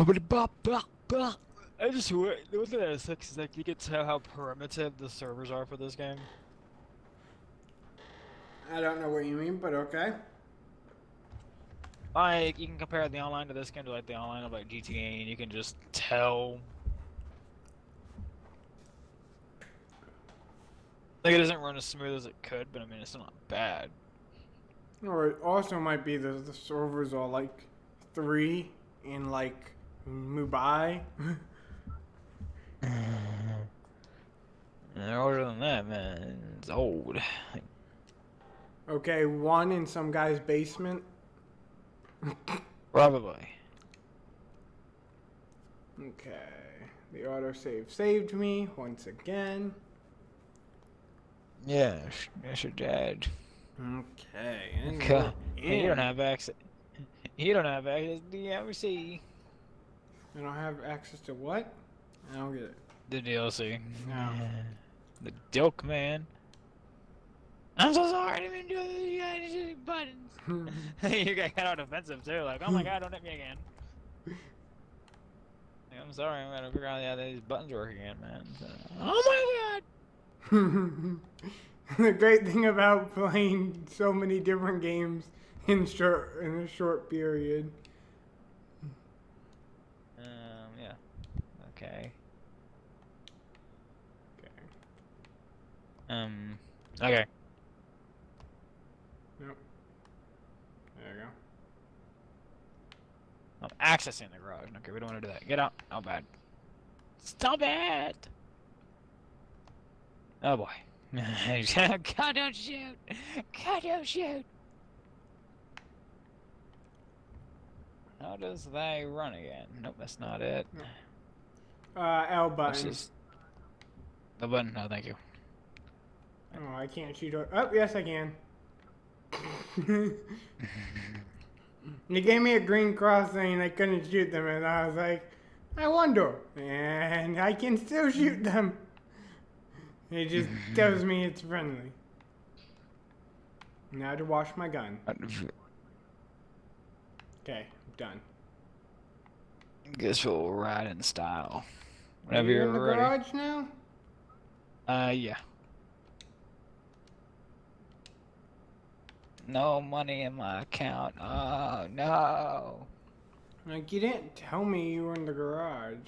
I just the one thing that sucks is like you can tell how primitive the servers are for this game. I don't know what you mean, but okay. Like you can compare the online to this game to like the online of like GTA, and you can just tell. Like it doesn't run as smooth as it could, but I mean it's still not bad. Or it also might be that the servers are like 3 in like Mumbai. And older than that, man. It's old. Okay, 1 in some guy's basement. Probably. Okay, the autosave saved me once again. Yeah, that's your dad. Okay, and we're God, you don't in. have access. You don't have access to the DLC. I don't have access to what? I don't get it. The DLC. No. The Dilk man. I'm so sorry, I didn't even do it. You guys just buttons. You got kind of defensive too. Like, oh my god, don't hit me again. Like, I'm sorry, I'm gonna figure out how these buttons work again, man. So, oh my god. The great thing about playing so many different games in a short period. Yeah. Okay. Okay. Okay. Nope. There you go. I'm accessing the garage. Okay, we don't want to do that. Get out. Oh, bad. Stop it! Oh boy. God, don't shoot! God, don't shoot! How does they run again? Nope, that's not it. Nope. L What's button. this? The button? No, thank you. Oh, I can't shoot. Oh, yes, I can. You gave me a green cross saying I couldn't shoot them, and I was like, I wonder. And I can still shoot them. It just tells me it's friendly. Now to wash my gun. Okay, I'm done. Guess we'll ride in style. Are Whenever you in you're the ready. garage now? Yeah. No money in my account. Oh, no. Like, you didn't tell me you were in the garage.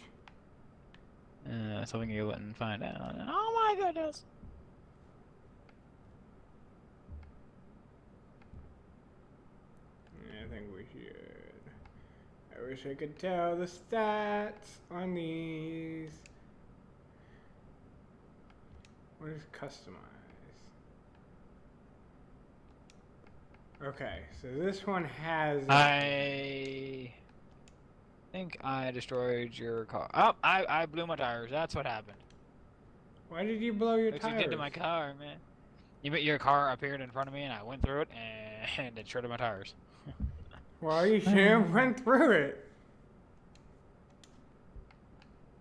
So we can go and find out. Oh my goodness. I think we should. I wish I could tell the stats on these. What is customize? Okay, so this one has. I think I destroyed your car. Oh, I blew my tires. That's what happened. Why did you blow your What you did to tires? my car, man. Your car appeared in front of me, and I went through it, and it shredded my tires. Well, you should have went through it.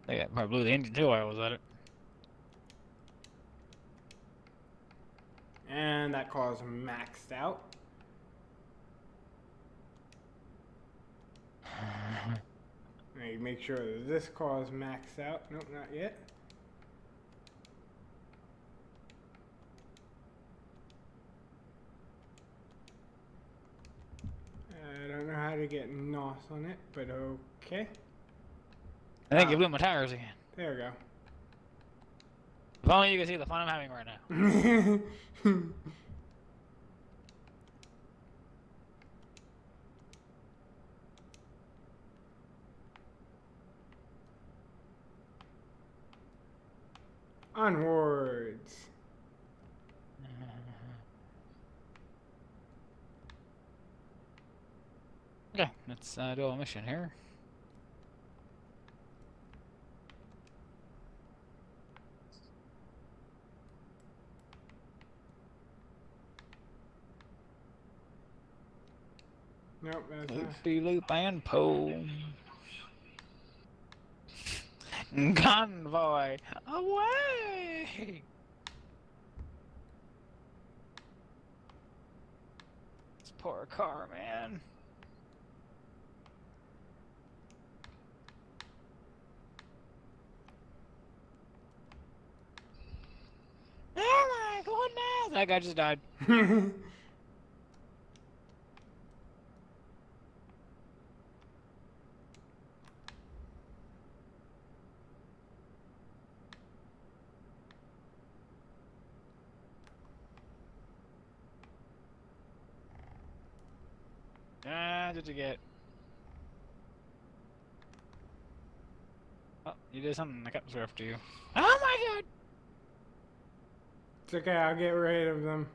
I probably blew the engine too while I was at it. And that car's maxed out. Now you make sure that this car is maxed out. Nope, not yet. I don't know how to get NOS on it, but okay. I think you blew my tires again. There we go. If only you could see the fun I'm having right now. Onwards. Okay, let's do a mission here. Nope, that's not. Loop and pull. Convoy away! This poor car, man. that guy just died. Ah, did you get? Oh, you did something. The cops were after you. Oh my god! It's okay, I'll get rid of them.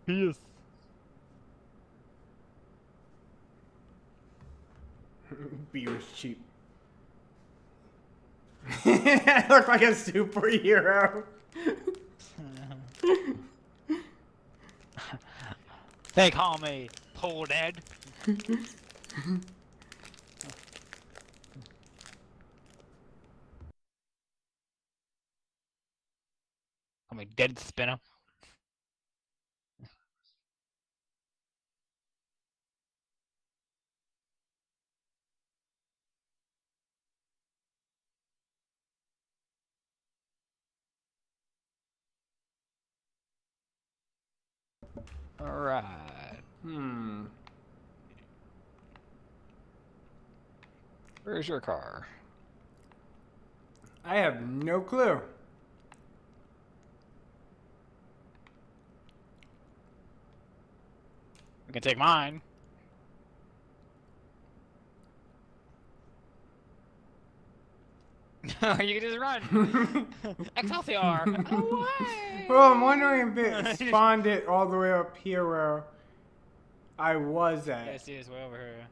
Yes. Beer's cheap. I look like a superhero. They call me Pull Dead. Call me Dead Spinner. Alright. Where's your car? I have no clue. You can take mine. You can just run. Excelsior! Away! Well, I'm wondering if it spawned it all the way up here where I was at. Yeah, I see it's way over here.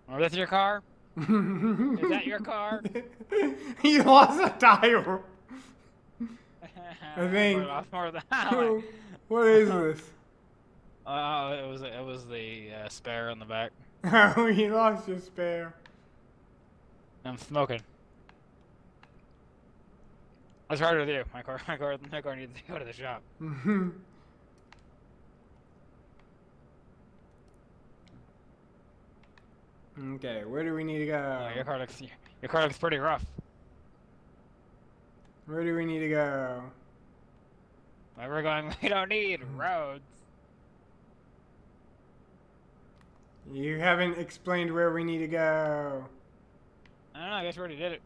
Oh, that's your car? Is that your car? He lost a tire. I think. More than What is this? Oh, it was the spare on the back. Oh, he lost your spare. I'm smoking. What's harder with you? My car needs to go to the shop. Okay, where do we need to go? Oh, your car looks pretty rough. Where do we need to go? Where we're going, we don't need roads. You haven't explained where we need to go. I don't know. I guess we already did it.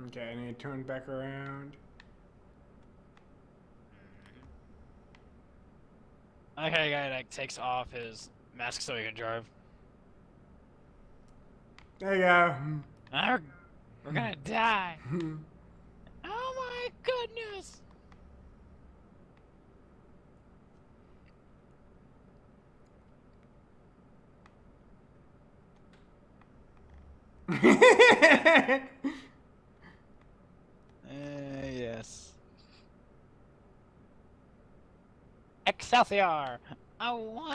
Okay, I need to turn back around. I like how the guy like takes off his mask so he can drive. There you go. We're gonna die. Oh my goodness! Yes. Excelsior! Away!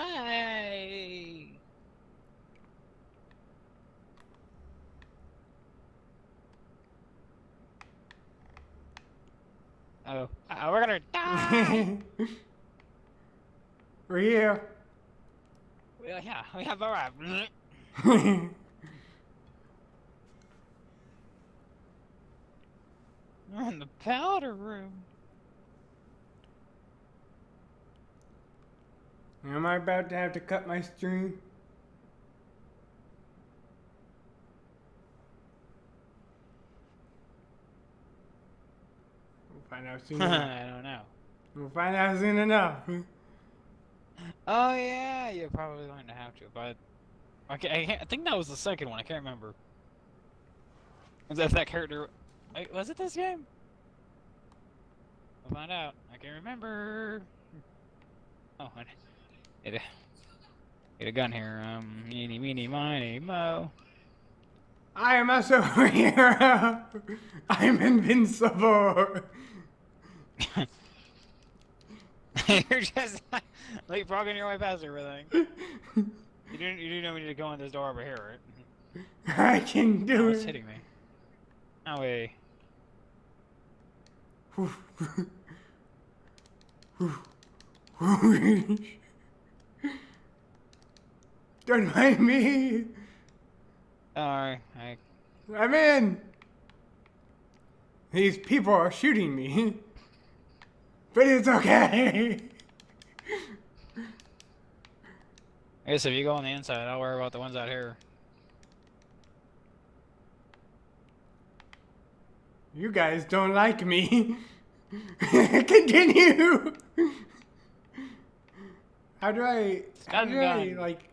Oh, we're gonna die! We're here. Yeah, we have arrived. We're in the powder room. Am I about to have to cut my stream? We'll find out soon enough. I don't know. We'll find out soon enough. Oh yeah, you're probably going to have to, but okay, I think that was the second one. I can't remember. Was that character? Wait, was it this game? We'll find out. I can't remember. Oh, I get a gun here. Eeny, meeny, miny, mo. I am a superhero. I'm invincible. You're just leapfrogging your way past everything. You do know we need to go in this door over here, right? I can do It's it. hitting me. No way. Don't mind me. Alright, I'm in. These people are shooting me. But it's okay. I guess if you go on the inside, I'll worry about the ones out here. You guys don't like me. Continue. How do I, like,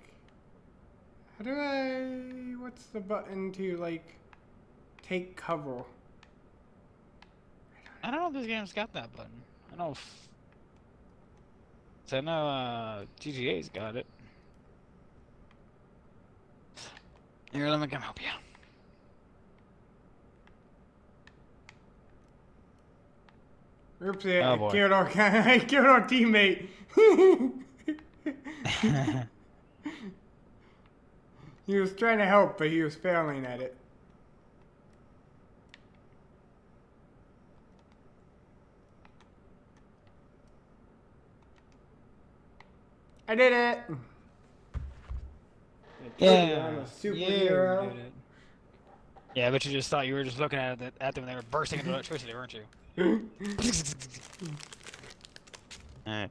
what's the button to, like, take cover? I don't know if this game's got that button. I know if... So I know, GTA's got it. Here, let me come help you. Oopsie, Oh, I boy. killed I killed our teammate. He was trying to help, but he was failing at it. I did it! I told you I'm a superhero. You did it. Yeah, but you just thought you were just looking at them and they were bursting into electricity, weren't you?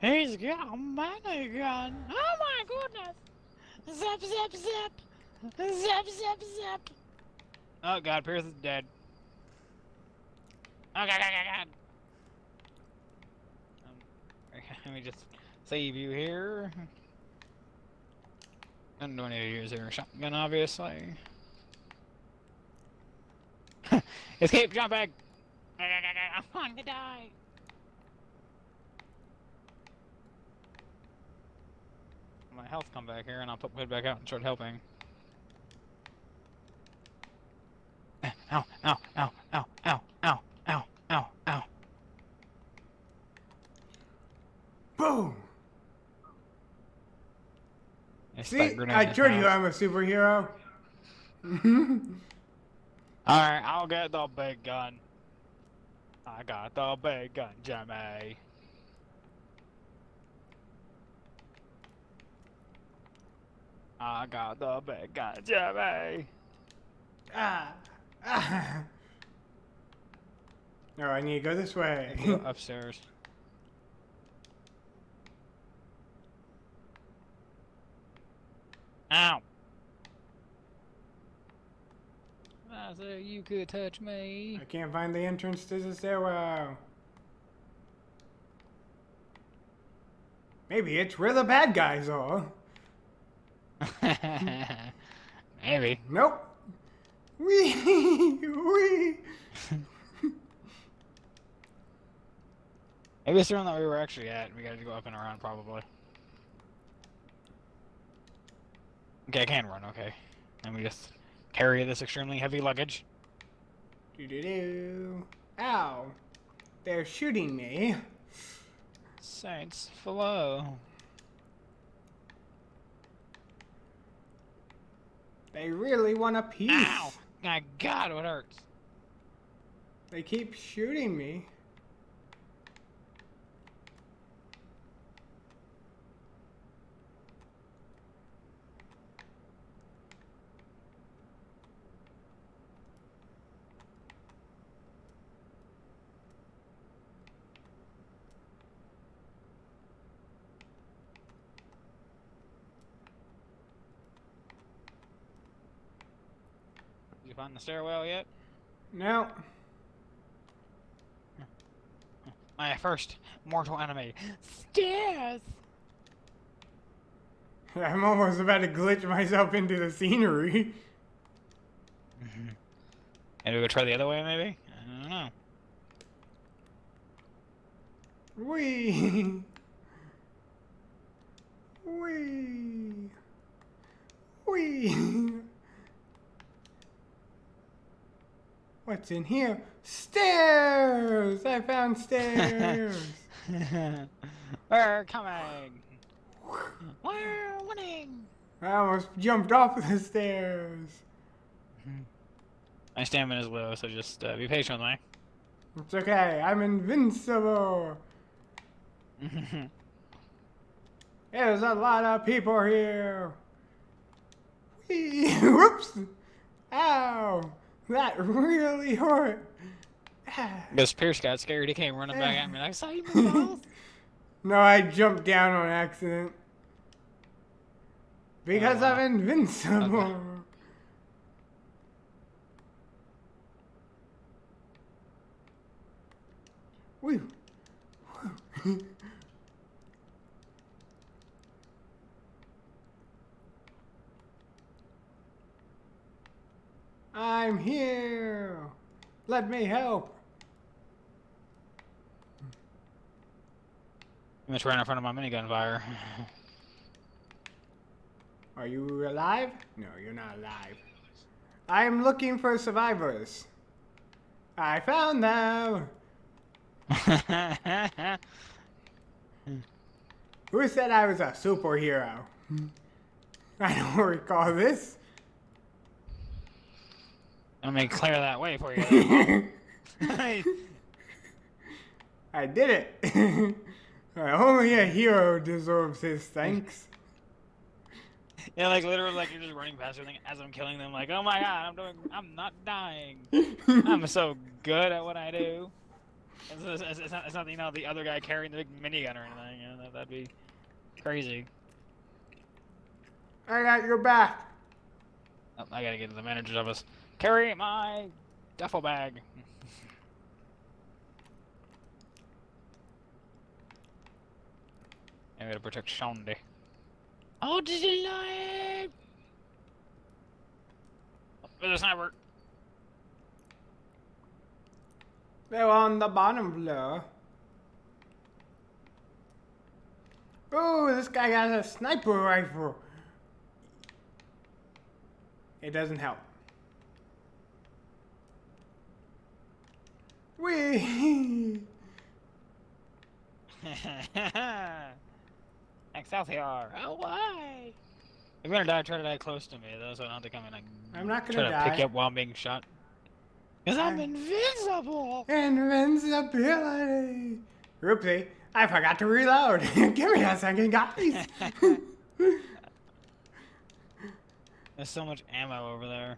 He's got a mini gun. Oh my goodness! Zap, zap, zap! Zap, zap, zap! Oh god, Pierce is dead. Oh god, god, god, god. Let me just save you here. I don't need to use your shotgun, obviously. Escape, jump back! I'm going to die! My health come back here and I'll put my head back out and start helping. Ow, ow, ow, ow, ow, ow, ow, ow, ow. Boom! See, I Grenade told you I'm a superhero. Alright, I'll get the big gun. I got the big gun, Jimmy. I got the big gun, Jimmy. Ah. Ah. No, I need to go this way. Go upstairs. Ow! I said you could touch me. I can't find the entrance to the stairwell. Maybe it's where the bad guys are. Maybe. Nope. Wee. Maybe it's the one that we were actually at. We gotta go up and around, probably. Okay, I can run, okay. Let me just carry this extremely heavy luggage. Doo-doo-doo. Ow. They're shooting me. Saints flow. They really want a piece. Ow! My god, what hurts? They keep shooting me. Did you find the stairwell yet? No. My first mortal enemy. Stairs! I'm almost about to glitch myself into the scenery. Maybe we'll try the other way, maybe? I don't know. Wee. Wee. Wee. What's in here? Stairs! I found stairs. We're coming! We're winning! I almost jumped off the stairs. My stamina is low, so just be patient with me. It's okay. I'm invincible. There's a lot of people here. Whoops! Ow! That really hurt. Because Pierce got scared, he came running back at me. I saw you in the mouth. No, I jumped down on accident. Because Oh, wow. I'm invincible. Okay. Woo. I'm here. Let me help. I'm just right in front of my minigun fire. Are you alive? No, you're not alive. I'm looking for survivors. I found them. Who said I was a superhero? I don't recall this. Let me clear that way for you. I did it. Only a hero deserves his thanks. Yeah, like literally, like you're just running past everything as I'm killing them. Like, oh my god, I'm not dying. I'm so good at what I do. It's not, you know, the other guy carrying the big minigun or anything. You know, that'd be crazy. I got your back. Oh, I gotta get to the manager's office. Carry my duffel bag. I gotta protect Shondi. Oh, did you lie? Oh, there's a sniper. They're on the bottom floor. Oh, this guy got a sniper rifle. It doesn't help. Whee! Excelsior! Oh, why? If you're gonna die, try to die close to me, though, so I don't have to come in and I'm not gonna try to die. pick you up while I'm being shot. Because I'm invincible! Invincibility! Oopsie, I forgot to reload. Give me a second, guys. There's so much ammo over there.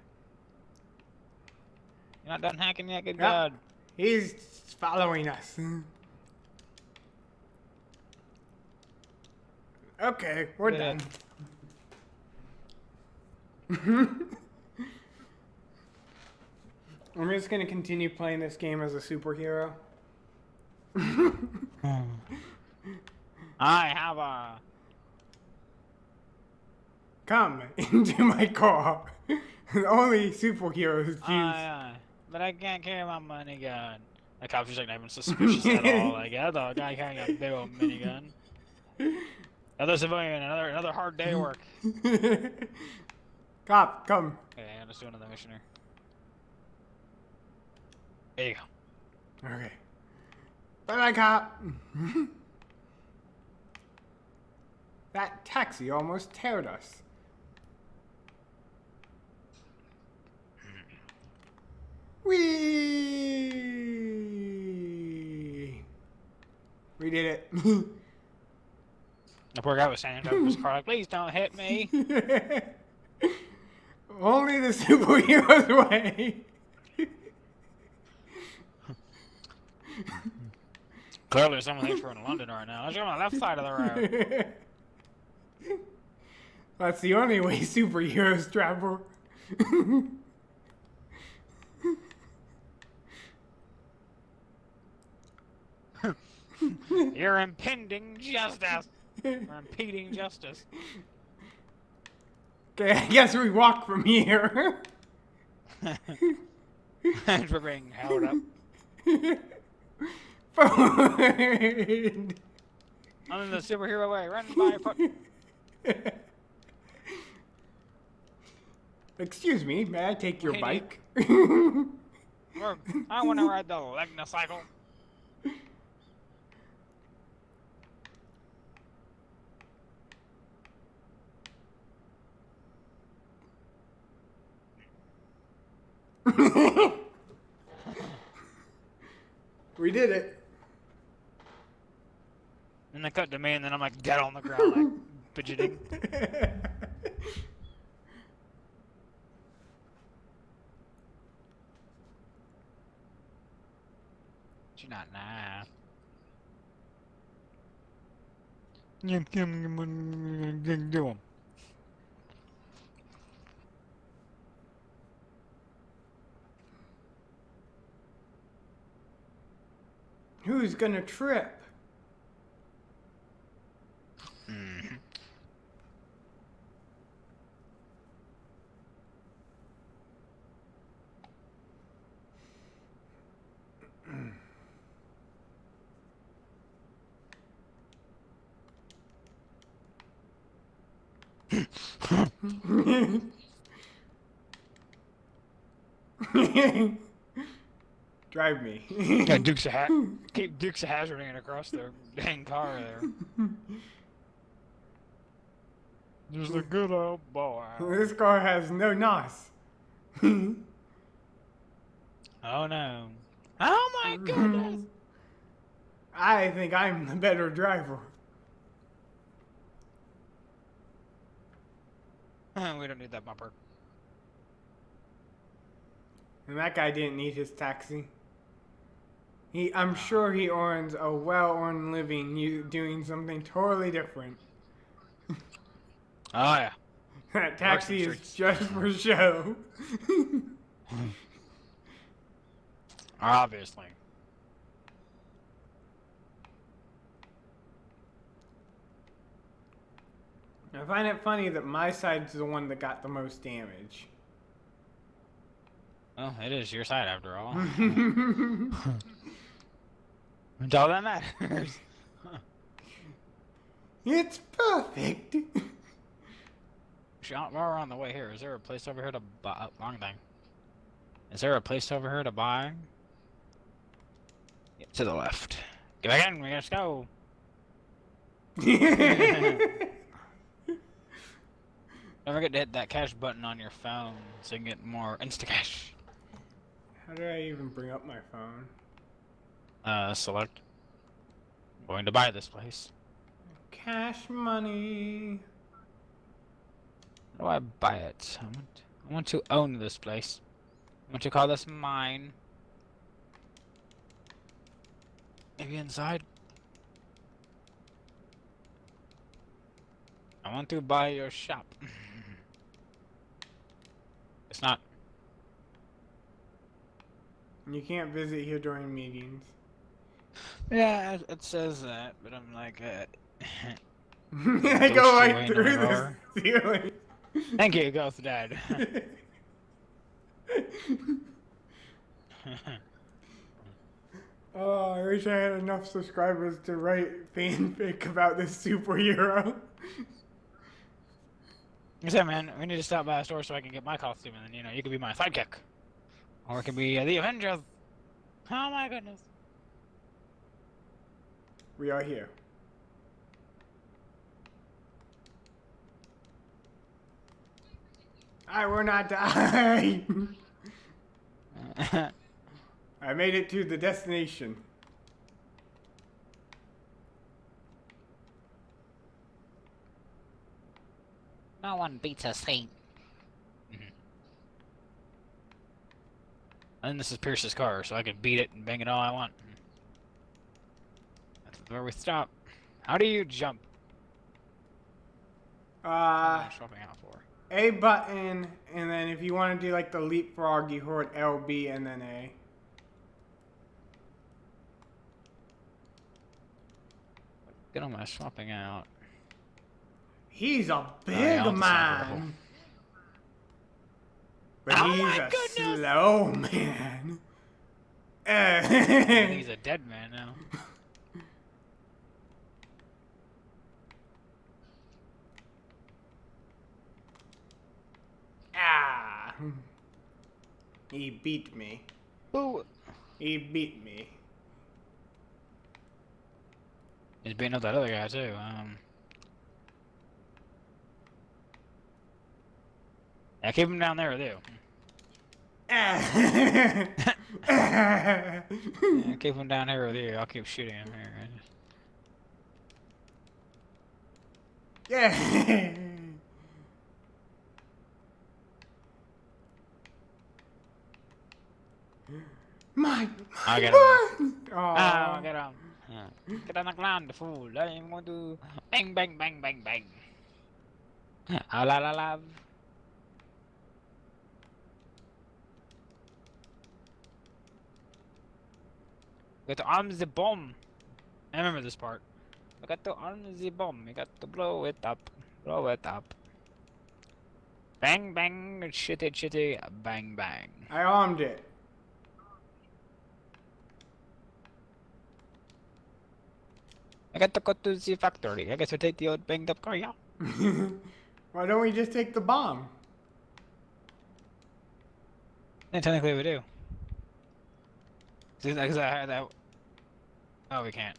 You're not done hacking yet? Good Yep. God. He's following us. Okay, we're Yeah. done. I'm just gonna continue playing this game as a superhero. I have a... Come into my car. Only superheroes choose. But I can't carry my minigun. The cop's just like not even suspicious at all. Like, I thought a guy carrying a big old minigun. Another civilian, another hard day of work. Cop, come. Okay, I'm just doing another mission here. There you go. Okay. Bye-bye, cop. That taxi almost teared us. Whee! We did it. The poor guy was standing up in his car like, please don't hit me. Only the superhero's way. Clearly someone thinks we're in London right now. Let's go on the left side of the road. That's the only way superheroes travel. You're impending justice. Or impeding justice. Okay, I guess we walk from here. And we're being held up. Forward. I'm in the superhero way. Run by foot. Excuse me, may I take your Hey, bike? I want to ride the Legnocycle. We did it. And they cut to me, and then I'm like dead on the ground, like fidgeting. you're not nah. Do 'em. Who's gonna trip? Mhm. Drive me. Yeah, keep Dukes of Hazzarding it across the dang car there. Just a good old boy. This car has no nos. Oh no. Oh my goodness! I think I'm the better driver. We don't need that bumper. And that guy didn't need his taxi. I'm sure he earns a well-earned living doing something totally different. Oh yeah. That taxi is streets. just for show. Obviously. I find it funny that my side's the one that got the most damage. Well, it is your side after all. It's all that matters. It's perfect. While we're on the way here, is there a place over here to buy? Wrong thing. Is there a place over here to buy? Yeah, to the left. Get back in. We gotta go. Don't forget to hit that cash button on your phone so you can get more Instacash. How do I even bring up my phone? Select. I'm going to buy this place. Cash money. How do I buy it? I want to own this place. I want to call this mine. Maybe inside? I want to buy your shop. It's not. You can't visit here during meetings. Yeah, it says that, but I'm like, I go right away through no the more. ceiling. Thank you, Ghost Dad. Oh, I wish I had enough subscribers to write fanfic about this superhero. I said, man, we need to stop by a store so I can get my costume, and then, you could be my sidekick. Or it could be the Avengers. Oh my goodness. We are here. I will not die. I made it to the destination. No one beats a saint. And this is Pierce's car, so I can beat it and bang it all I want. That's where we stop. How do you jump? What am I swapping out for? A button, and then if you want to do like the leapfrog, you hold LB and then A. What am I swapping out? He's a big yeah, I'll man. But Oh he's my a goodness! slow man. I think he's a dead man now. Ah. He beat me. Ooh. He beat me. He's beating up that other guy too. Yeah, keep him down there with you. Yeah, keep him down here with you. I'll keep shooting him here. Yeah. I'll get him. Oh. Get him. Get on the ground, fool. I'm going to bang, bang, bang, bang, bang. Ah, la, la, la. Got to arm the bomb. I remember this part. I got to arm the bomb. You got to blow it up. Blow it up. Bang, bang, shitty, shitty, bang, bang. I armed it. I got to go to the factory. I guess we take the old banged up car, yeah? Why don't we just take the bomb? Yeah, technically we do. Because I heard that. Oh, we can't.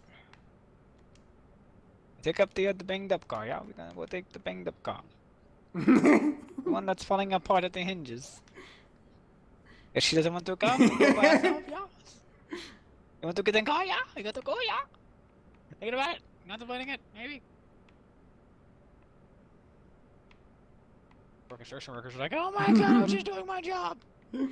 Take up the banged up car, yeah? We're gonna go take the banged up car. The one that's falling apart at the hinges. If she doesn't want to come, go by herself, yeah? You want to get in car, yeah? You got to go, yeah? Think about it. Contemplating it, maybe. Poor construction workers are like, oh my god, I was just doing my job. Okay,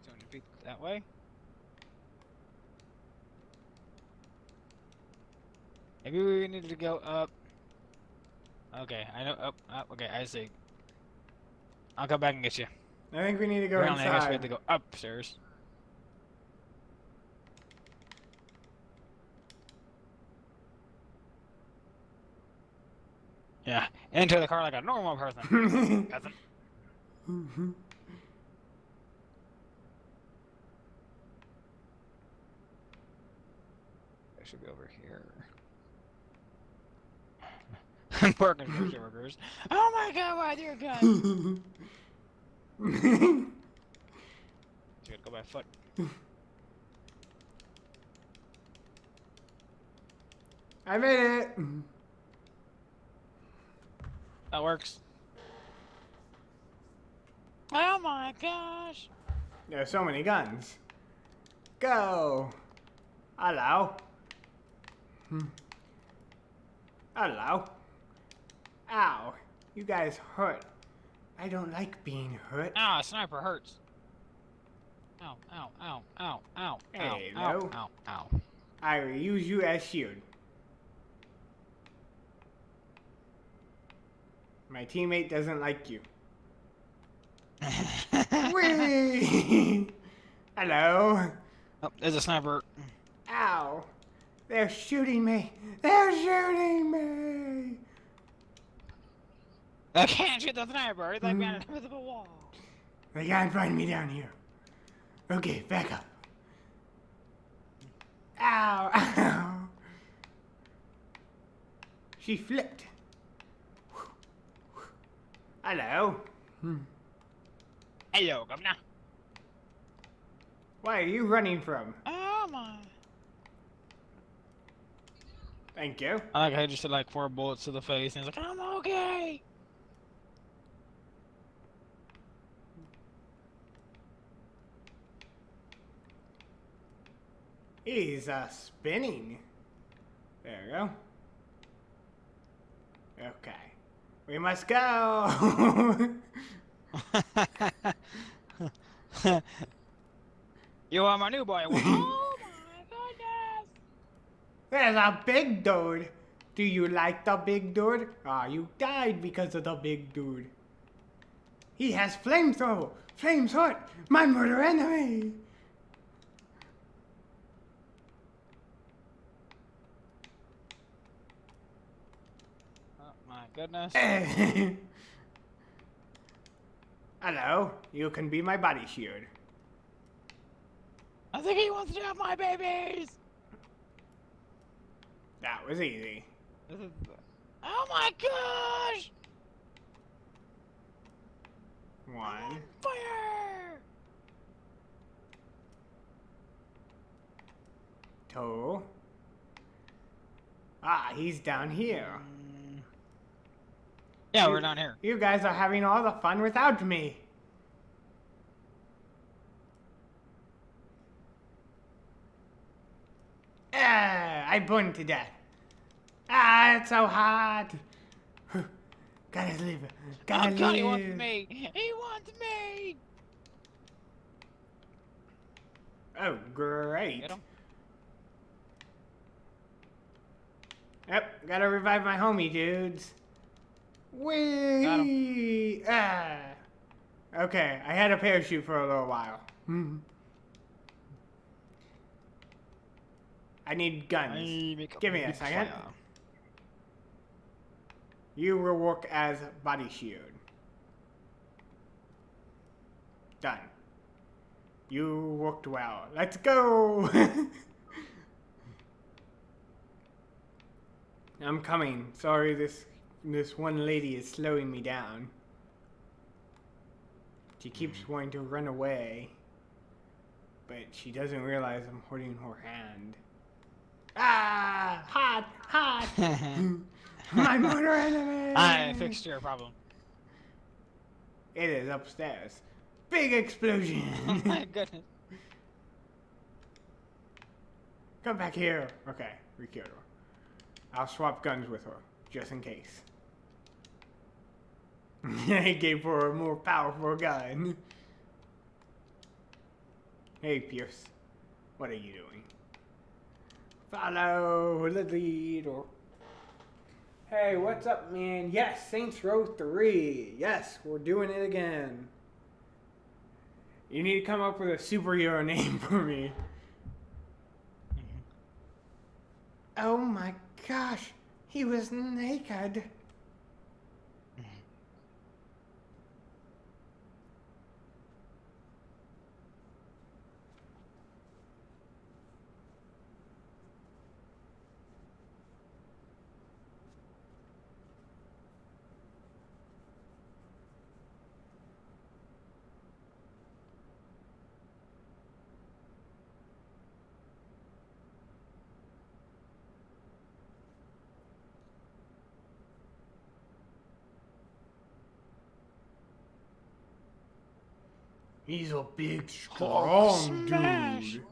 200 feet that way. Maybe we need to go up. Okay, I know. Up, okay, I see. I'll come back and get you. I think we need to go Apparently, I guess we have inside. to go upstairs. Yeah, enter the car like a normal person. Peasant. I should be over here. Poor construction workers. Oh my god, why do you gun? You gotta go by foot. I made it. That works. Oh my gosh. There are so many guns. Go. Hello. Hello. Ow. You guys hurt. I don't like being hurt. Ah, a sniper hurts. Ow, ow, ow, ow, ow, ow, Hello. ow, ow, ow. I will use you as shield. My teammate doesn't like you. Whee! Hello. Oh, there's a sniper. Ow. They're shooting me. They're shooting me. I can't shoot the sniper. He's like behind an invisible wall. They can't find me down here. Okay, back up. Ow, ow. She flipped. Hello. Hello, governor. Why are you running from? Oh my. Thank you. I like how he just did like 4 bullets to the face and he's like, I'm okay. He's spinning. There we go. Okay. We must go. You are my new boy. Oh my goodness. There's a big dude. Do you like the big dude? Ah, you died because of the big dude. He has flamethrower. Flames hurt. My murder enemy. Oh my goodness. Hello. You can be my body shield. I think he wants to have my babies. That was easy. This is... Oh my gosh. One. Fire. 2. Ah, he's down here. Yeah, we're down here. You guys are having all the fun without me. Ah, I burned to death. Ah, it's so hot. Gotta live. Oh Gotta God, he wants live. me! He wants me! Oh, great. Get him. Yep, gotta revive my homie, dudes. Whee! Ah. Okay, I had a parachute for a little while. I need guns. Give me a second. Fire. You will work as body shield. Done. You worked well. Let's go! I'm coming. Sorry, this one lady is slowing me down. She keeps wanting to run away, but she doesn't realize I'm holding her hand. Ah! Hot! Hot! My mortar enemy! I fixed your problem. It is upstairs. Big explosion! Oh my goodness. Come back here. Okay, we killed her. I'll swap guns with her, just in case. I gave her a more powerful gun. Hey, Pierce. What are you doing? Follow the leader. Hey, what's up, man? Yes, Saints Row 3. Yes, we're doing it again. You need to come up with a superhero name for me. Oh my gosh, he was naked. He's a big, strong smash. dude.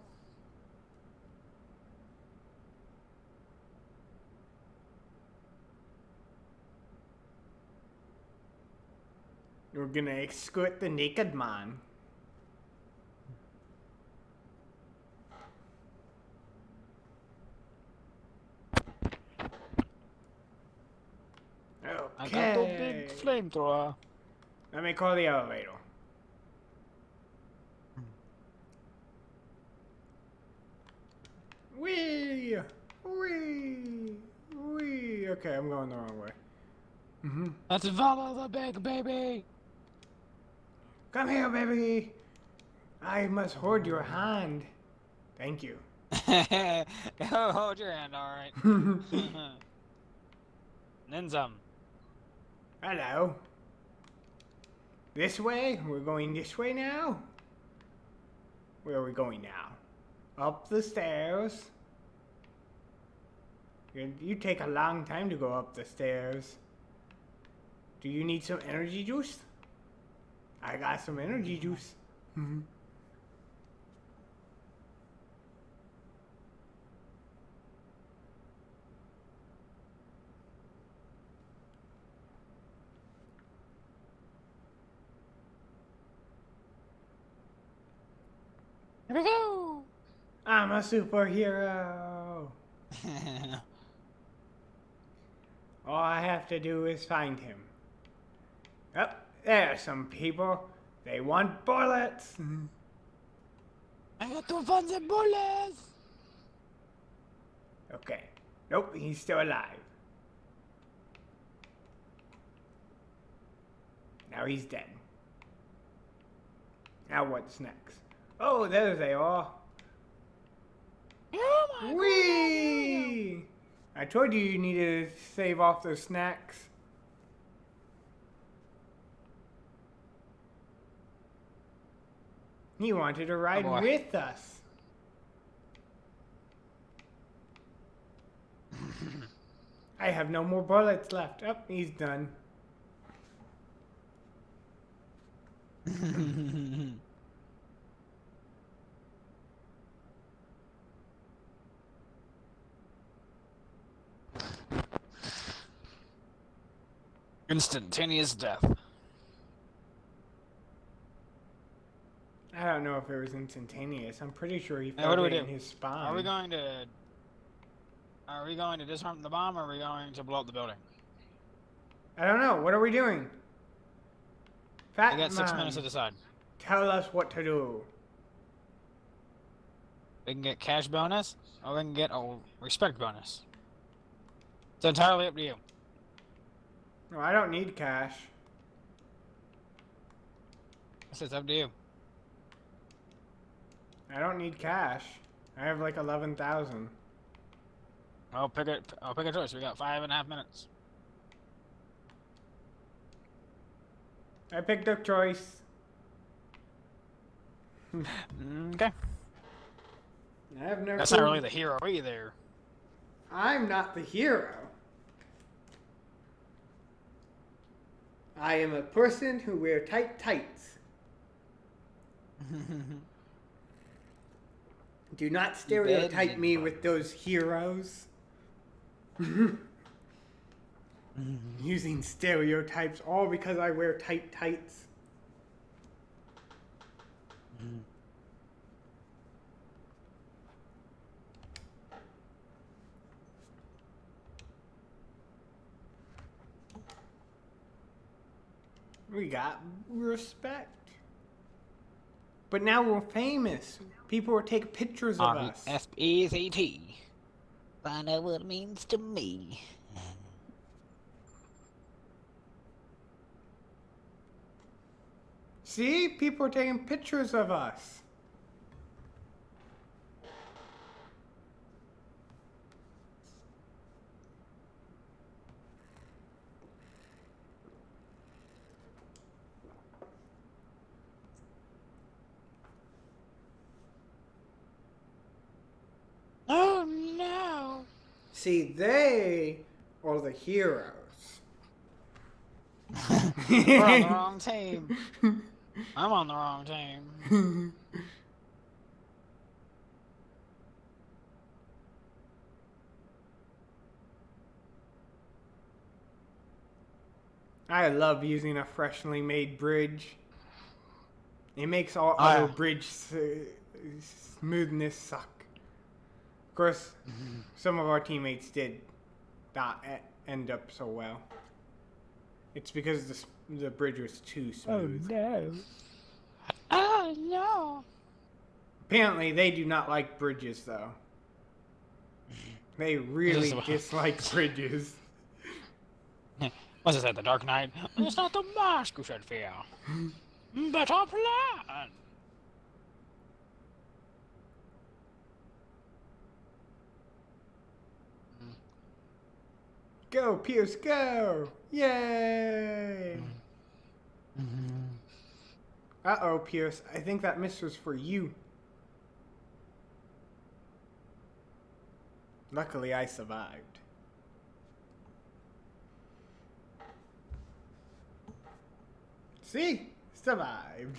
We're gonna escort the naked man. I got the Okay. big flamethrower. Let me call the elevator. Wee! Wee! Wee! Okay, I'm going the wrong way. Let's follow the big baby. Come here, baby! I must hold your hand. Thank you. Hold your hand, alright. Then some. Hello. This way? We're going this way now? Where are we going now? Up the stairs. You take a long time to go up the stairs. Do you need some energy juice? I got some energy juice. Here we go. I'm a superhero. All I have to do is find him. Oh, there's some people. They want bullets. I got to find the bullets. Okay. Nope, he's still alive. Now he's dead. Now what's next? Oh, there they are. Oh my Whee! I told you you needed to save off those snacks. He wanted to ride boy. with us. I have no more bullets left. Oh, he's done. Instantaneous death. I don't know if it was instantaneous. I'm pretty sure he Now, felt what do we it do? in his spine. Are we going to disarm the bomb, or are we going to blow up the building? I don't know. What are we doing? Fat We got 6 minutes to Man, decide. tell us what to do. We can get cash bonus, or we can get a respect bonus. It's entirely up to you. No, I don't need cash. It's up to you. I don't need cash. I have like 11,000. I'll pick a choice. We got 5.5 minutes. I picked up choice. Okay. I have no That's clue. not really the hero either. I'm not the hero. I am a person who wear tight tights. Do not stereotype me with those heroes. Using stereotypes all because I wear tight tights. We got respect. But now we're famous. People will take pictures of us. R-E-S-P-E-C-T. Find out what it means to me. See? People are taking pictures of us. Oh no! See, they are the heroes. We're on the wrong team. I'm on the wrong team. I love using a freshly made bridge. It makes all other bridge smoothness suck. Of course, some of our teammates did not end up so well. It's because the bridge was too smooth. Oh no! Oh no! Apparently, they do not like bridges, though. They really dislike bridges. What's it say, the Dark Knight? It's not the mask you should fear, but our plan. Go, Pierce, go! Yay! Uh-oh, Pierce. I think that miss was for you. Luckily, I survived. See? Survived.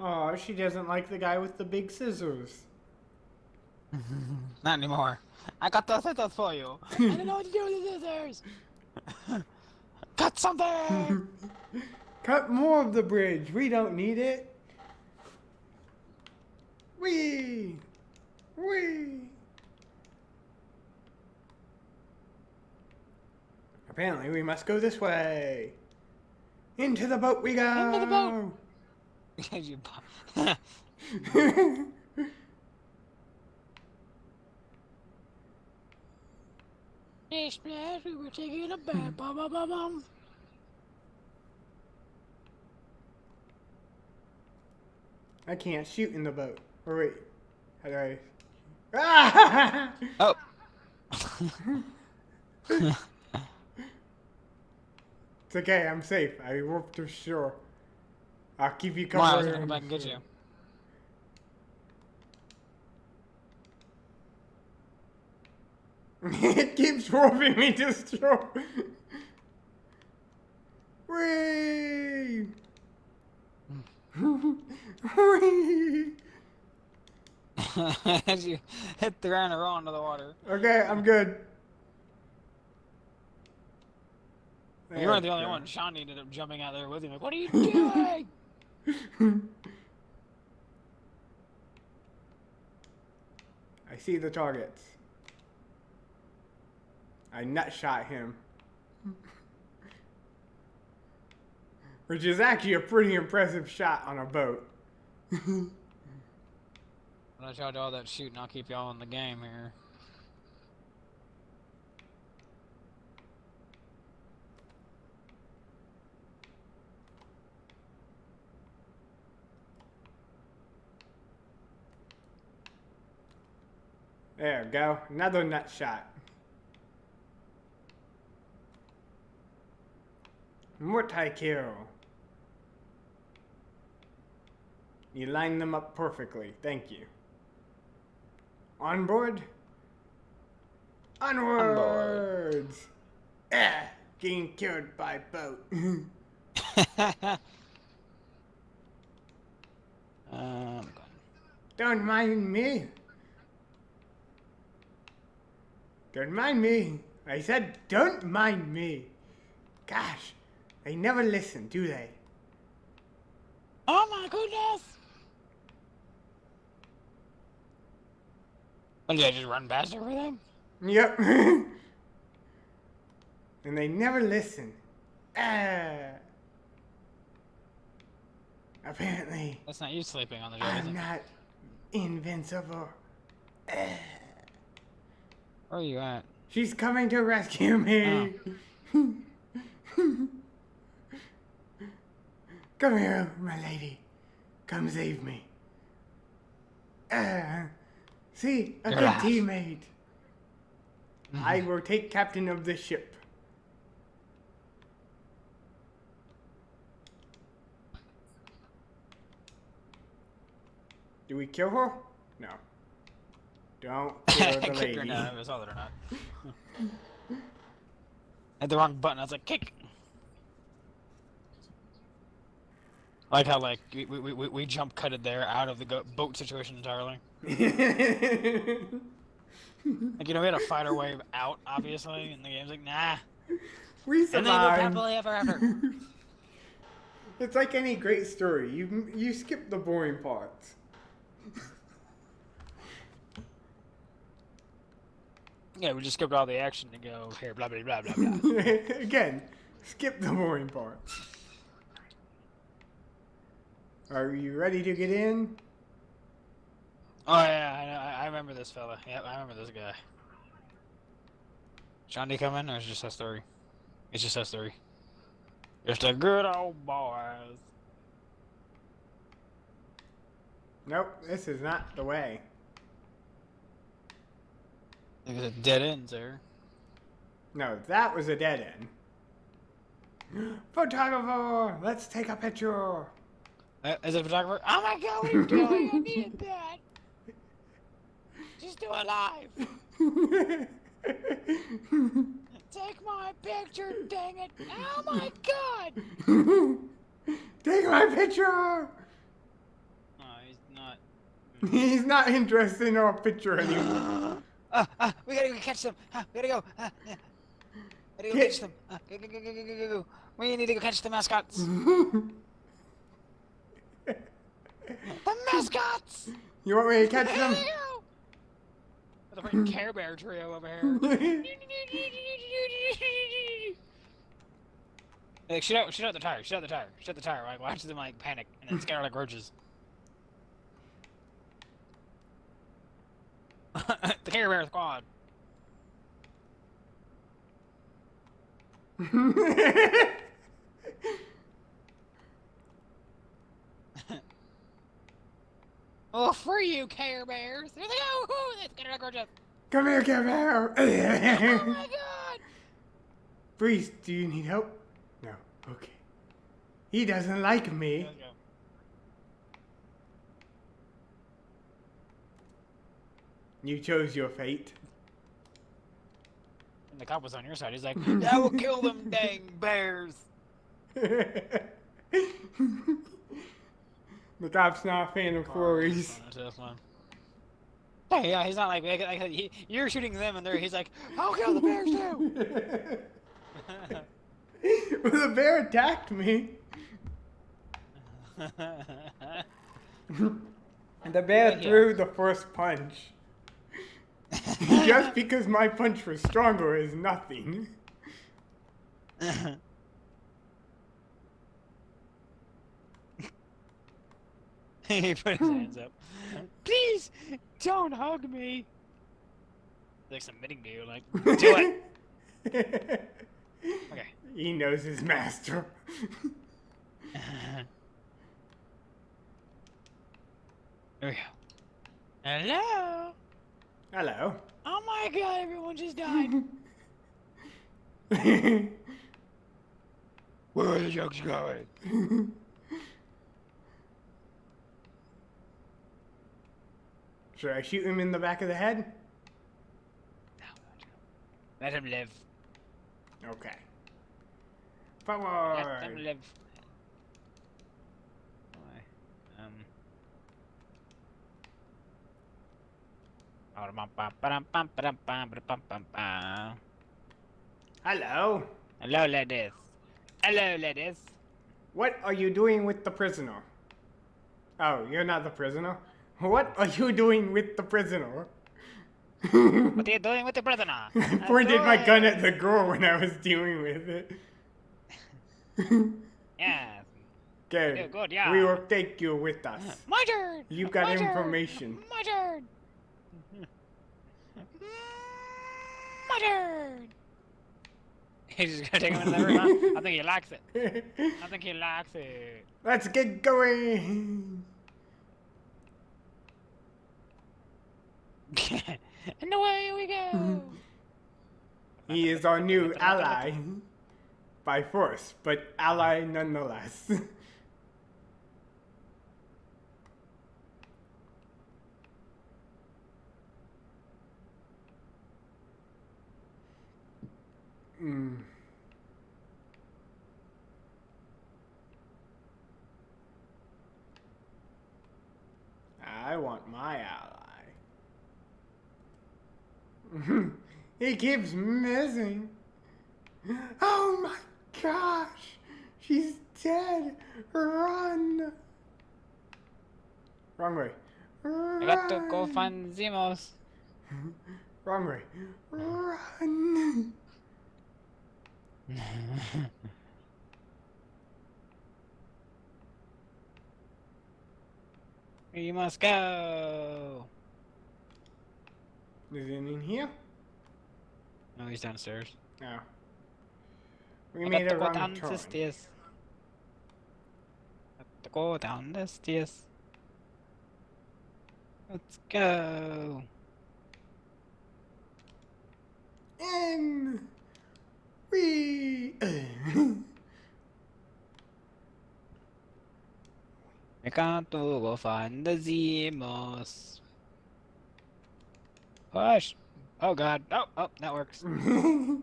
Oh, she doesn't like the guy with the big scissors. Not anymore. I got the scissors for you. I don't know what to do with the scissors. Cut something. Cut more of the bridge. We don't need it. Whee! Whee! Apparently, we must go this way. Into the boat we go. Into the boat. You Hey, Splash, we were taking a bath. Bum, bum, bum, bum. I can't shoot in the boat. Or wait. How do I... Ah! Oh. It's okay, I'm safe. I warped to shore. I'll keep you Come on, I was covered. gonna come back and get you. It keeps warping me to shore. Whee! Whee! As you hit the ground and roll into the water. Okay, I'm good. You weren't the only one. Sean ended up jumping out there with him. Like, what are you doing? I see the targets. I nut shot him. Which is actually a pretty impressive shot on a boat. When I tried all that shooting, I'll keep y'all in the game here. There we go. Another nut shot. Multi-kill. You lined them up perfectly. Thank you. On board? Onwards! Getting killed by boat. Don't mind me. Don't mind me. I said don't mind me. Gosh, they never listen, do they? Oh my goodness! And did I just run past everything? Yep. And they never listen. Apparently, That's not you sleeping on the job, is I'm it? not invincible. Where are you at? She's coming to rescue me. Come here, my lady. Come save me. See, a You're good alive. teammate. I will take captain of the ship. Do we kill her? No. Don't kill the Kick her lady. now, I saw that or not. Hit the wrong button, I was like, kick! I like how, like, we jump cutted there out of the boat situation entirely. Like, you know, we had to fight our way out, obviously, and the game's like, nah. We And then you live survived. happily ever after. It's like any great story. You skip the boring parts. Yeah, we just skipped all the action to go here, blah, blah, blah, blah, blah. Again, skip the boring parts. Are you ready to get in? Oh, yeah, I remember this fella. Yep, I remember this guy. Johnny come in, or is it just us three? It's just us three. Just a good old boys. Nope, this is not the way. There's a dead end there. No, that was a dead end. Photographer, let's take a picture. Is it a photographer? Oh my god, what are you doing? I needed that. Just do it live. Take my picture, dang it. Oh my god. Take my picture. No, he's not. He's not interested in our picture anymore. We gotta go catch them. We gotta go. Gotta go catch them. Go. We need to go catch the mascots. The mascots! You want me to catch them? The freaking Care Bear trio over here. Like, shoot out the tire, shoot out the tire, like, watch them, like, panic, and then scatter like roaches. The Care Bear squad. Oh, free you, Care Bears! Here they go! Ooh, that's gonna gorgeous! Come here, come here. Oh my god! Breeze, do you need help? No. Okay. He doesn't like me. Let's go. You chose your fate. And the cop was on your side. He's like, I will kill them dang bears! The cop's not a fan of furries. Hey, yeah, he's not like you're shooting them, and he's like, I'll kill the bears too. Well, the bear attacked me. The bear threw the first punch. Just because my punch was stronger is nothing. He put his hands up. Please don't hug me. Like submitting to you, like do it. Okay. He knows his master. There we go. Hello. Hello. Oh my god! Everyone just died. Where are the jokes going? Should I shoot him in the back of the head? No, let him live. Okay. Forward. Let him live. Hello. Hello, ladies. Hello, ladies. What are you doing with the prisoner? Oh, you're not the prisoner? What are you doing with the prisoner? What are you doing with the prisoner? I pointed my gun at the girl when I was dealing with it. Yes. Okay. Good, yeah. We will take you with us. My turn. You got My turn. information. My turn. My turn. He's just gonna take him into the room, huh? I think he likes it. I think he likes it. Let's get going. And away we go. He is our new ally. By force, but ally nonetheless. I want my ally. He keeps missing. Oh my gosh! She's dead! Run! Wrong way. I got to go find Zimos. Wrong way. Run! We must go. Is it in here? No, he's downstairs. No. We I made got a to go wrong down turn. the stairs. Got to go down the stairs. Let's go. In! We! We got to go find the Zimos. Push. Oh god. Oh, oh, that works. I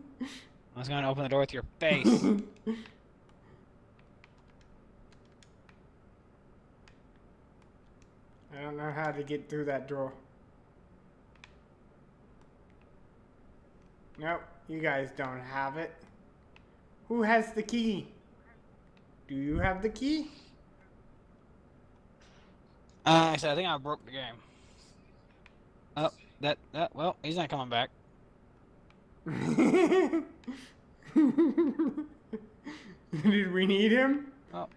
was going to open the door with your face. I don't know how to get through that door. Nope, you guys don't have it. Who has the key? Do you have the key? I think I broke the game. Oh, well, he's not coming back. Did we need him? Oh.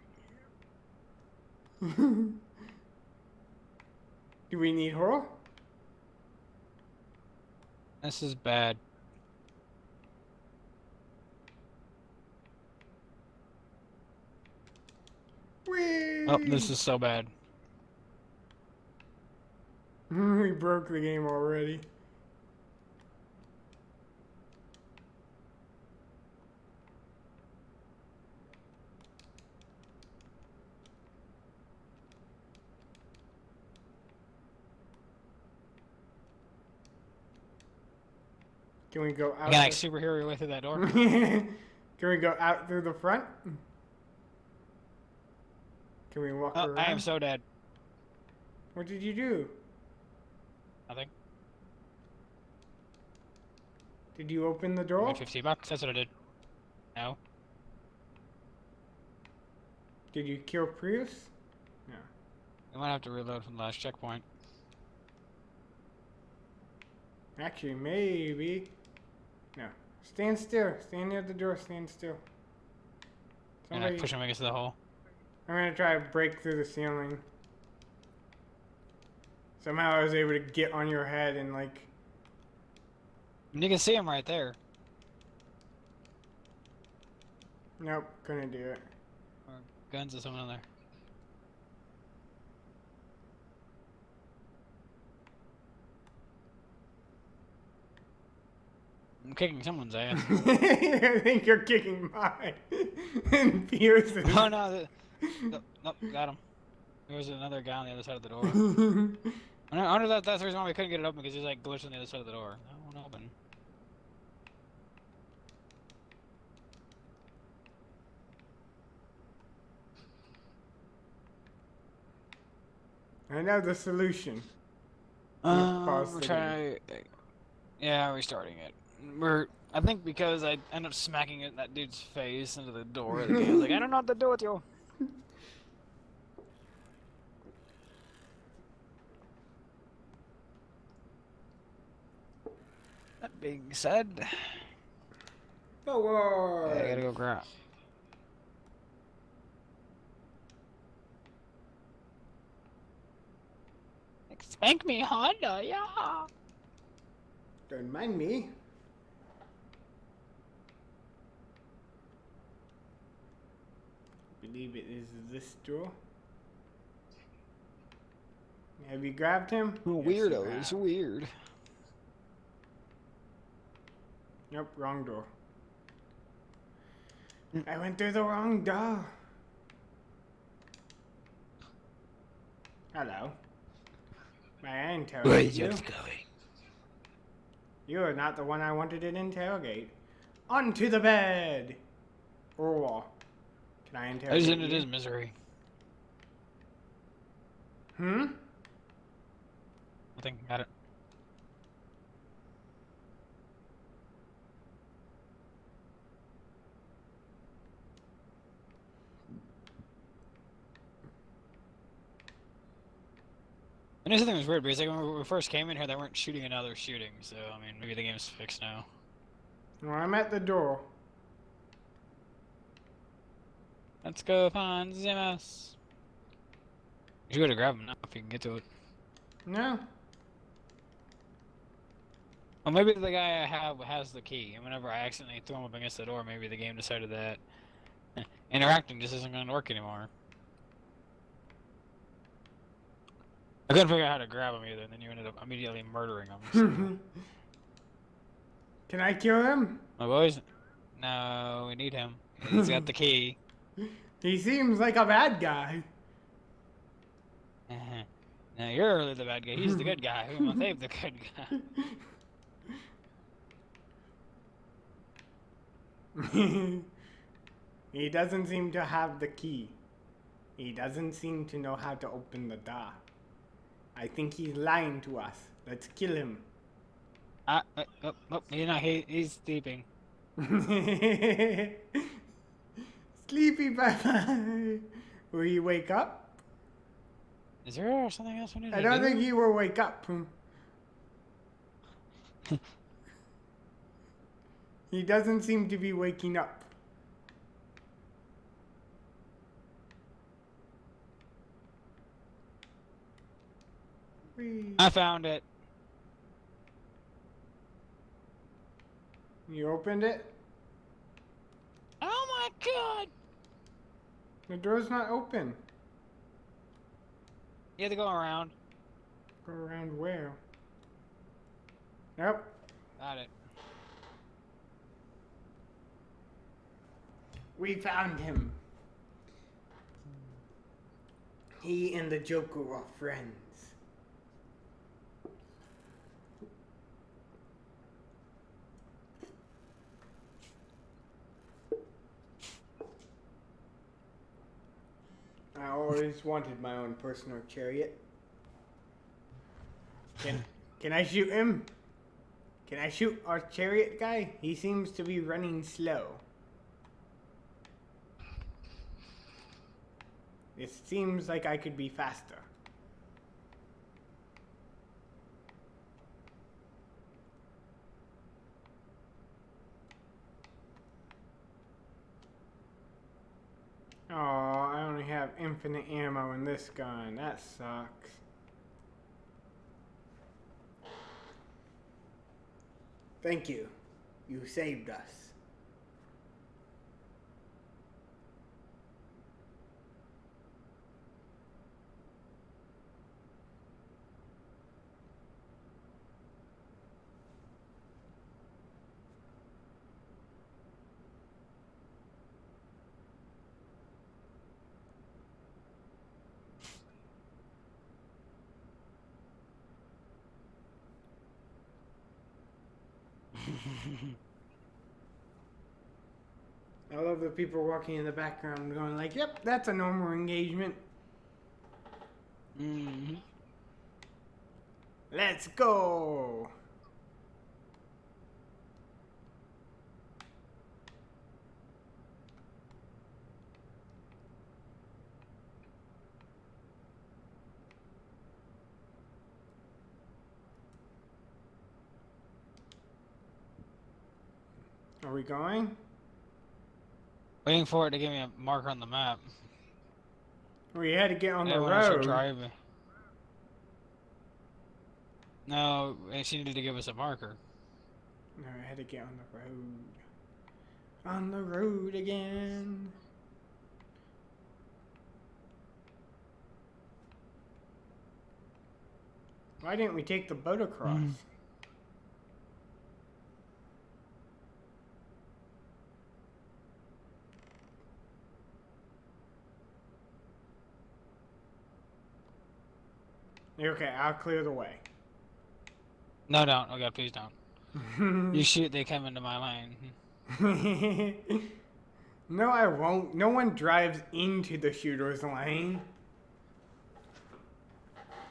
Do we need her? This is bad. Whee! Oh, this is so bad. We broke the game already. Can we go out? You can like superhero your way through that door. Can we go out through the front? Can we walk Oh, around? I am so dead. What did you do? Nothing. Did you open the I door? made $50. That's what I did. No. Did you kill Prius? No. I might have to reload from the last checkpoint. Actually, maybe. No. Stand still. Stand near the door. Stand still. And I push him against the hole. I'm gonna try to break through the ceiling. Somehow I was able to get on your head and like... You can see him right there. Nope, couldn't do it. Or guns or someone in there. I'm kicking someone's ass. I think you're kicking mine. And Pierce's. Oh no, nope, got him. There was another guy on the other side of the door. I wonder if that's the reason why we couldn't get it open, because he's like glitched on the other side of the door. That won't open. I know the solution. We're trying. Yeah, restarting it. I think because I ended up smacking it in that dude's face into the door. The game was like, I don't know what to do with you. That being said, Oh, I gotta go grab. Spank me, Honda, yeah. Don't mind me. I believe it is this door. Have you grabbed him? Weirdo, Yes, it's you have. weird. Nope, wrong door. I went through the wrong door. Hello. May I interrogate you? going? You are not the one I wanted to interrogate. Onto the bed! Or wall. Can I interrogate I just you? ended his misery. Hmm? Nothing, got it. I knew something was weird because like when we first came in here, they weren't shooting and now they're shooting. So I mean, maybe the game's fixed now. Well, I'm at the door. Let's go find the mouse. You should go to grab him now if you can get to it. No. Well, maybe the guy I have has the key, and whenever I accidentally throw him up against the door, maybe the game decided that interacting just isn't going to work anymore. I couldn't figure out how to grab him either, and then you ended up immediately murdering him. So. Can I kill him? My boys? No, we need him. He's got the key. He seems like a bad guy. No, you're really the bad guy. He's the good guy. We want to save the good guy. He doesn't seem to have the key. He doesn't seem to know how to open the door. I think he's lying to us. Let's kill him. He's not. He's sleeping. Sleepy bye-bye. Will he wake up? Is there something else we need to do? I don't think he will wake up. He doesn't seem to be waking up. Whee. I found it. You opened it? Oh my god! The door's not open. You have to go around. Go around where? Nope. Got it. We found him. He and the Joker are friends. I always wanted my own personal chariot. Can I shoot him? Can I shoot our chariot guy? He seems to be running slow. It seems like I could be faster. Oh, I only have infinite ammo in this gun. That sucks. Thank you. You saved us. I love the people walking in the background going like, yep, that's a normal engagement. Mm-hmm. Let's go. Are we going? Waiting for it to give me a marker on the map. We had to get on the When I start road. driving. No, she needed to give us a marker. No, I had to get on the road. On the road again. Why didn't we take the boat across? Okay, I'll clear the way. No, don't. Oh god, please don't. You shoot, they come into my lane. No, I won't. No one drives into the shooter's lane.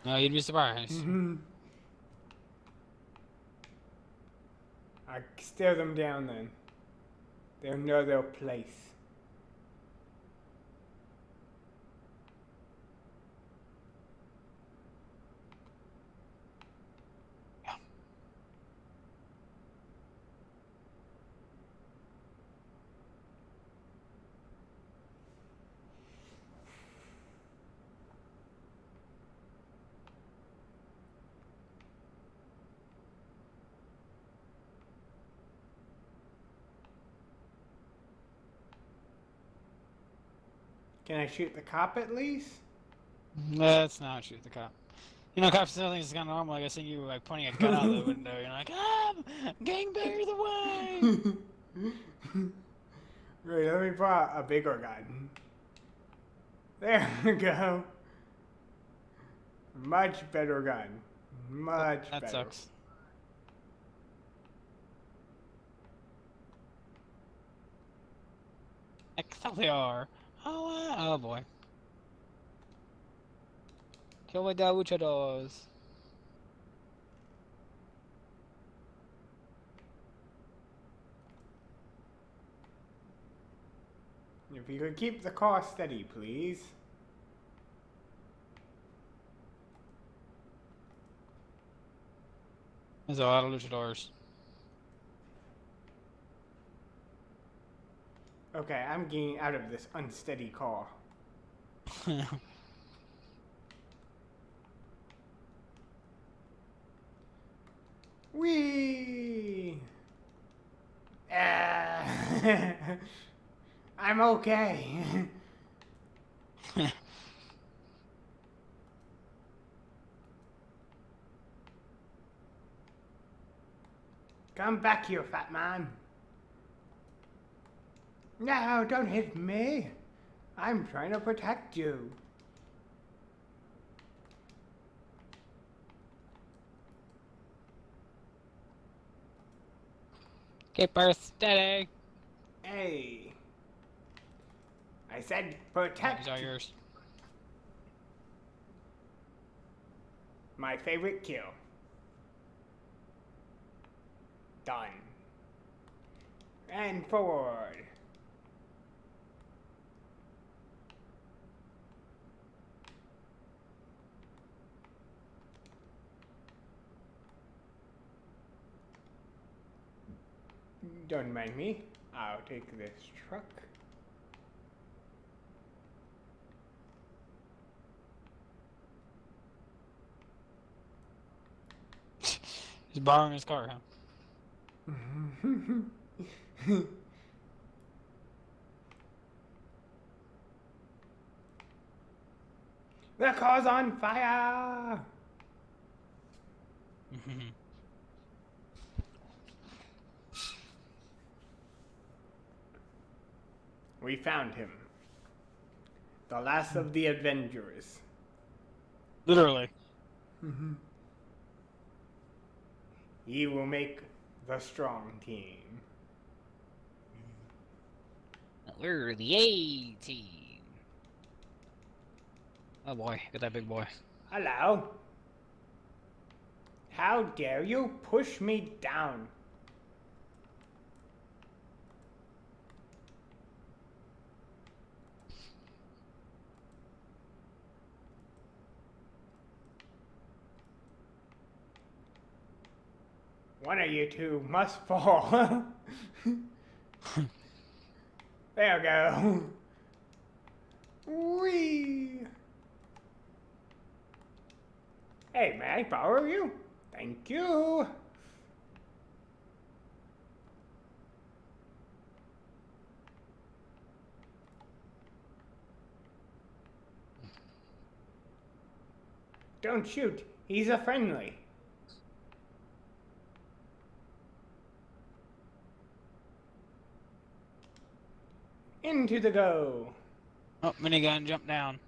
No, you'd be surprised. I stare them down then. They'll know their place. Can I shoot the cop at least? Let's not shoot the cop. You know, cops still think it's kind of normal. Like I seen you like pointing a gun out the window. You're like, gangbangers away! Wait, let me pull out a bigger gun. There we go. Much better gun. Much better. That sucks. XLR. Oh boy. Kill my luchadors. If you could keep the car steady, please. There's a lot of luchadors. Okay, I'm getting out of this unsteady car. Whee! I'm okay. Come back here, fat man. No, don't hit me. I'm trying to protect you. Keep her steady. Hey. I said These protect. are yours. My favorite kill. Done. And forward. Don't mind me. I'll take this truck. He's borrowing his car, huh? The car's on fire! We found him. The last of the Avengers. Literally. He will make the strong team. We're the A team. Oh boy, get that big boy. Hello? How dare you push me down? One of you two must fall. There we go. Whee! Hey, may I borrow you? Thank you. Don't shoot. He's a friendly. Into the go. Oh, minigun, jump down.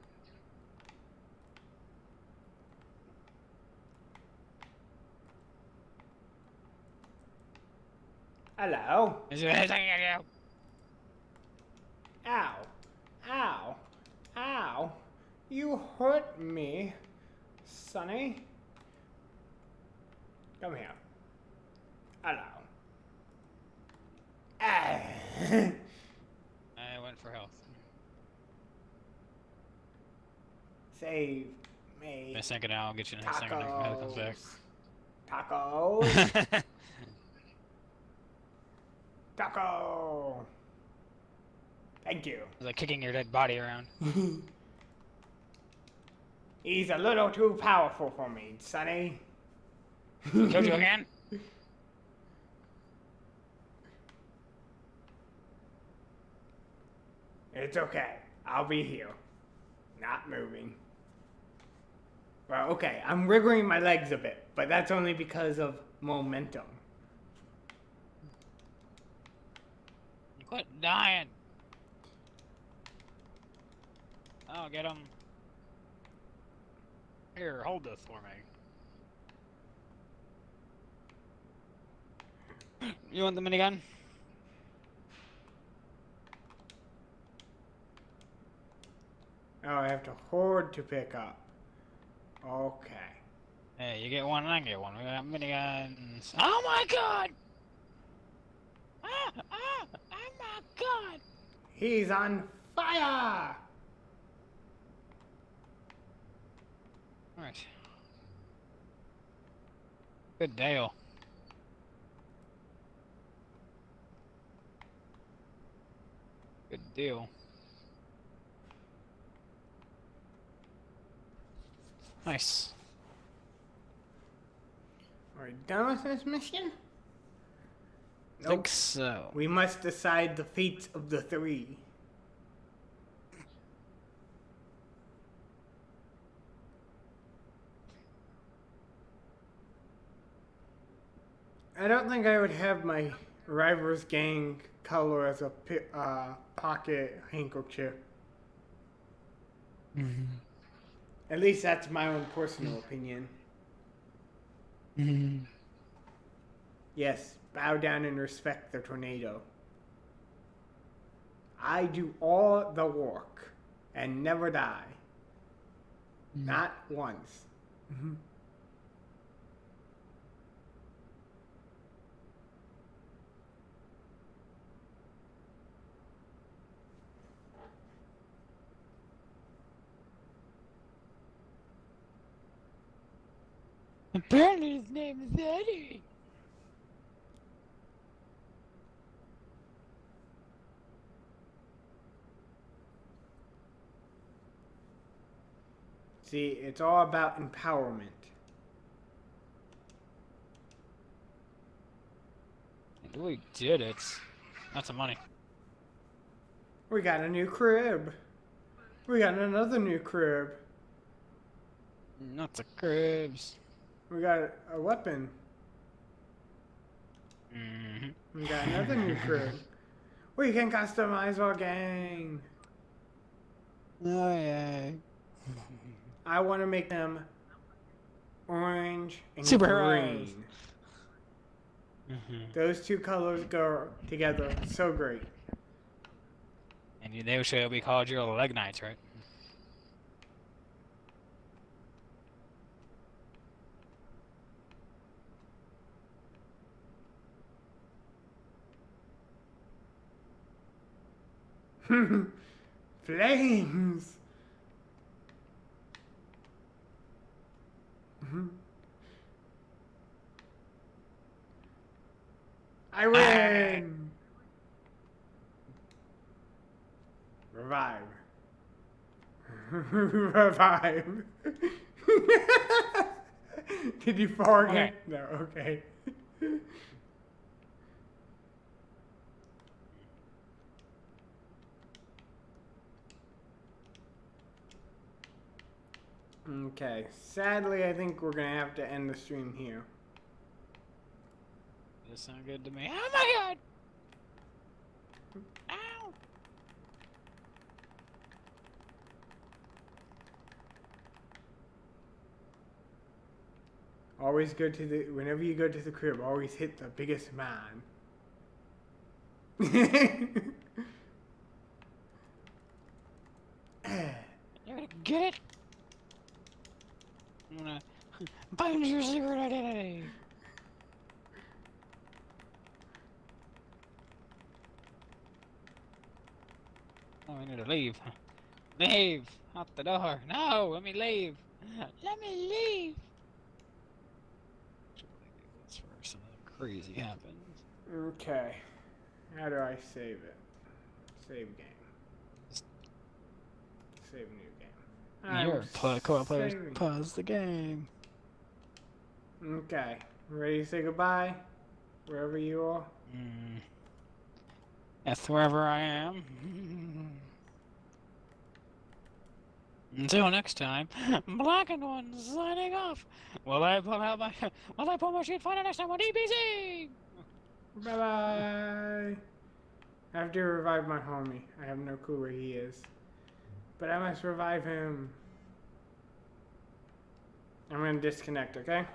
Hello. Ow. Ow. Ow. Ow. You hurt me, Sonny. Come here. Hello. Ah. I went for health. Save me. In a second, I'll get you in a second. Health comes back. Tacos. Taco. Thank you. It's like kicking your dead body around. He's a little too powerful for me, Sonny. Killed you again? It's okay. I'll be here. Not moving. Well, okay, I'm wriggling my legs a bit, but that's only because of momentum. Quit dying. Oh, get him. Here, hold this for me. You want the minigun? Oh, I have to hoard to pick up. Okay. Hey, you get one and I get one. We got miniguns. Oh my god! Oh my god! He's on fire! Alright. Good deal. Good deal. Nice. Are we done with this mission? Think so. We must decide the fates of the three. I don't think I would have my Rivals Gang color as a pocket handkerchief. Mm-hmm. At least that's my own personal opinion. Mm-hmm. Yes, bow down and respect the tornado. I do all the work and never die. Not once. Apparently his name is Eddie. See, it's all about empowerment. We did it. That's some money. We got a new crib. We got another new crib. Not the cribs. We got a weapon. Mm-hmm. We got another new crib. We can customize our gang. Oh yeah. I want to make them orange and Superheroes. green. Mm-hmm. Those two colors go together so great. And they shall be called your leg knights, right? Flames. I win. Revive. Revive. Did you fall again? Okay. No, okay. Okay, sadly I think we're gonna have to end the stream here. Does sound good to me. Oh my god! Ow! Always go to the, whenever you go to the crib, always hit the biggest man. You're gonna get it? I'm gonna find your secret identity! Oh, I need to leave. Leave! Out the door! No! Let me leave! Let me leave! Should probably do this first, something crazy happens. Okay. How do I save it? Save game. Save new game. Your co-op players saving. pause the game. Okay. Ready to say goodbye? Wherever you are? That's wherever I am. Until next time, blackenedone signing off. Will I pull my sheet final next time on DBC? Bye bye. I have to revive my homie. I have no clue where he is. But I must revive him. I'm gonna disconnect, okay?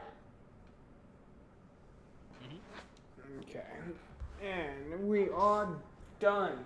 Okay. And we are done.